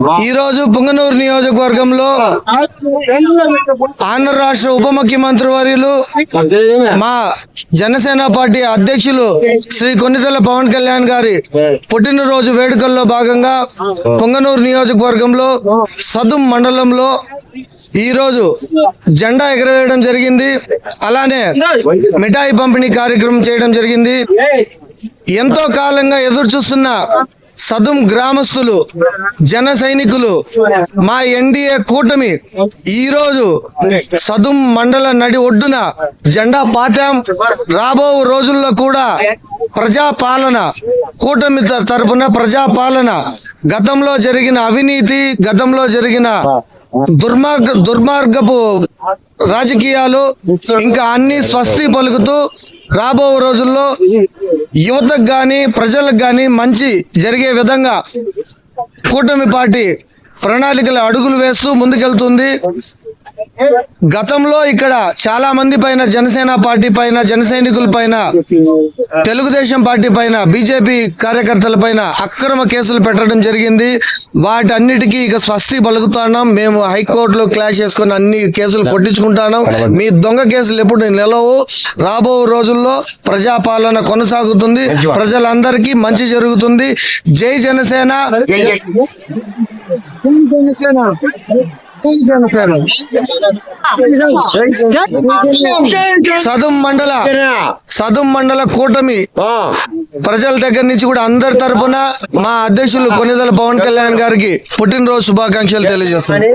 ఈ రోజు పుంగనూరు నియోజకవర్గంలో ఆంధ్ర రాష్ట్ర ఉప ముఖ్యమంత్రి వర్యులు మా జనసేన పార్టీ అధ్యక్షులు శ్రీ కొన్నిదెల పవన్ కళ్యాణ్ గారి పుట్టినరోజు వేడుకల్లో భాగంగా పుంగనూరు నియోజకవర్గంలో సదుం మండలంలో ఈ రోజు జెండా ఎగరవేయడం జరిగింది. అలానే మిఠాయి పంపిణీ కార్యక్రమం చేయడం జరిగింది. ఎంతో కాలంగా ఎదురు చూస్తున్న సదుం గ్రామస్తులు, జన సైనికులు, మా ఎన్డీఏ కూటమి ఈ రోజు సదుం మండల నడి ఒడ్డున జెండా పాతాం. రాబో రోజుల్లో కూడా ప్రజాపాలన, కూటమి తరపున ప్రజాపాలన, గతంలో జరిగిన అవినీతి, గతంలో జరిగిన దుర్మార్గపు రాజకీయాలు ఇంకా అన్ని స్వస్తి పలుకుతూ రాబో రోజుల్లో యువతకు గాని ప్రజలకు గాని మంచి జరిగే విధంగా కూటమి పార్టీ ప్రణాళికల అడుగులు వేస్తూ ముందుకెళ్తుంది. గతంలో ఇక్కడ చాలా మంది పైన, జనసేన పార్టీ పైన, జన సైనికుల పైన, తెలుగుదేశం పార్టీ పైన, బీజేపీ కార్యకర్తల పైన అక్రమ కేసులు పెట్టడం జరిగింది. వాటన్నిటికీ ఇక స్వస్తి పలుకుతున్నాం. మేము హైకోర్టులో క్లాష్ చేసుకుని అన్ని కేసులు కొట్టించుకుంటున్నాం. మీ దొంగ కేసులు ఎప్పుడు నిలవు. రాబో రోజుల్లో ప్రజాపాలన కొనసాగుతుంది. ప్రజలందరికీ మంచి జరుగుతుంది. జై జనసేన. సదుం మండల కూటమి ప్రజల దగ్గర నుంచి కూడా అందరి తరపున మా అధ్యక్షులు కొన్నిదెల పవన్ కళ్యాణ్ గారికి పుట్టినరోజు శుభాకాంక్షలు తెలియజేస్తాను.